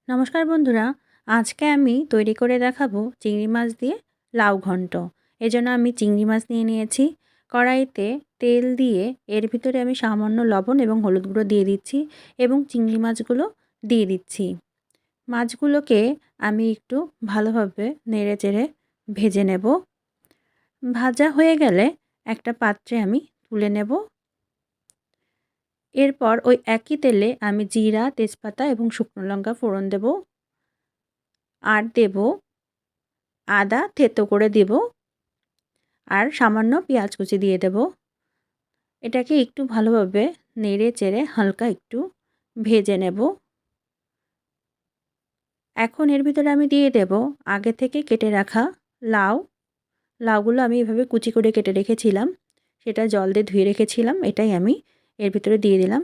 নমস্কার বন্ধুরা, আজকে আমি তৈরি করে দেখাবো চিংড়ি মাছ দিয়ে লাউ ঘন্ট। এজন্য আমি চিংড়ি মাছ নিয়ে নিয়েছি। কড়াইতে তেল দিয়ে এর ভিতরে আমি সামান্য লবণ এবং হলুদ গুঁড়ো দিয়ে দিচ্ছি এবং চিংড়ি মাছগুলো দিয়ে দিচ্ছি। মাছগুলোকে আমি একটু ভালোভাবে নেড়েচেড়ে ভেজে নেব। ভাজা হয়ে গেলে একটা পাত্রে আমি তুলে নেব। এরপর ওই একই তেলে আমি জিরা, তেজপাতা এবং শুকনো লঙ্কা ফোড়ন দেব। আর দেব আদা থেঁতো করে দেব আর সামান্য পেঁয়াজ কুচি দিয়ে দেব। এটাকে একটু ভালোভাবে নেড়ে চেড়ে হালকা একটু ভেজে নেব। এখন এর ভিতরে আমি দিয়ে দেব আগে থেকে কেটে রাখা লাউ। লাউগুলো আমি এভাবে কুচি করে কেটে রেখেছিলাম, সেটা জল দিয়ে ধুয়ে রেখেছিলাম, এটাই আমি এর ভিতরে দিয়ে দিলাম।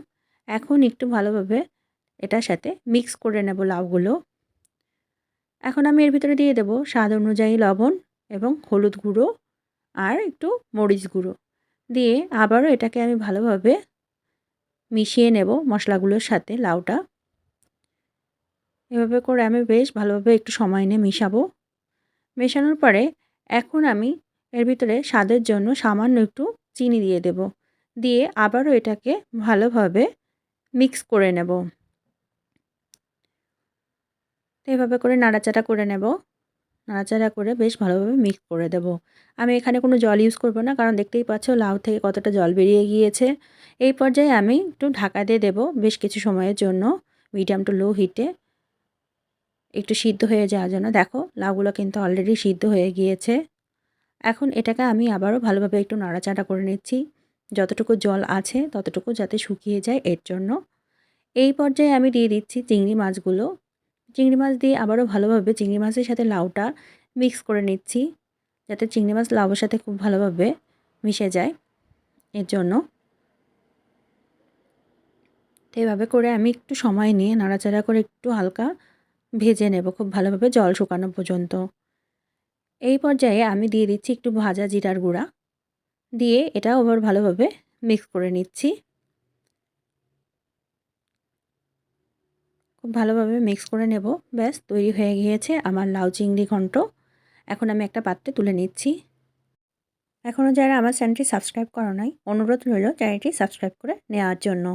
এখন একটু ভালোভাবে এটার সাথে মিক্স করে নেব লাউগুলো। এখন আমি এর ভিতরে দিয়ে দেব স্বাদ অনুযায়ী লবণ এবং হলুদ গুঁড়ো আর একটু মরিচ গুঁড়ো দিয়ে আবারও এটাকে আমি ভালোভাবে মিশিয়ে নেব মশলাগুলোর সাথে লাউটা। এভাবে করে আমি বেশ ভালোভাবে একটু সময় নিয়ে মেশাবো। মেশানোর পরে এখন আমি এর ভিতরে স্বাদের জন্য সামান্য একটু চিনি দিয়ে দেব। দিয়ে আবারও এটাকে ভালোভাবে মিক্স করে নেব। এভাবে করে নাড়াচাড়া করে নেব। নাড়াচাড়া করে বেশ ভালোভাবে মিক্স করে দেব। আমি এখানে কোনো জল ইউজ করব না, কারণ দেখতেই পাচ্ছ লাউ থেকে কতটা জল বেরিয়ে গিয়েছে। এই পর্যায়ে আমি একটু ঢাকা দিয়ে দেব বেশ কিছু সময়ের জন্য, মিডিয়াম টু লো হিটে একটু সিদ্ধ হয়ে যাওয়ার জন্য। দেখো লাউগুলো কিন্তু অলরেডি সিদ্ধ হয়ে গিয়েছে। এখন এটাকে আমি আবারও ভালোভাবে একটু নাড়াচাড়া করে নিচ্ছি, যতটুকু জল আছে ততটুকু যাতে শুকিয়ে যায় এর জন্য। এই পর্যায়ে আমি দিয়ে দিচ্ছি চিংড়ি মাছগুলো। চিংড়ি মাছ দিয়ে আবারও ভালোভাবে চিংড়ি মাছের সাথে লাউটা মিক্স করে নিচ্ছি, যাতে চিংড়ি মাছ লাউয়ের সাথে খুব ভালোভাবে মিশে যায় এর জন্য। তো এভাবে করে আমি একটু সময় নিয়ে নাড়াচাড়া করে একটু হালকা ভেজে নেব খুব ভালোভাবে জল শুকানো পর্যন্ত। এই পর্যায়ে আমি দিয়ে দিচ্ছি একটু ভাজা জিরার গুঁড়া, দিয়ে এটাও আবার ভালোভাবে মিক্স করে নিচ্ছি। খুব ভালোভাবে মিক্স করে নেব। ব্যাস তৈরি হয়ে গিয়েছে আমার লাউ চিংড়ি ঘন্ট। এখন আমি একটা পাত্রে তুলে নিচ্ছি। এখনও যারা আমার চ্যানেলটি সাবস্ক্রাইব করো নাই, অনুরোধ রইল চ্যানেলটি সাবস্ক্রাইব করে নেওয়ার জন্য।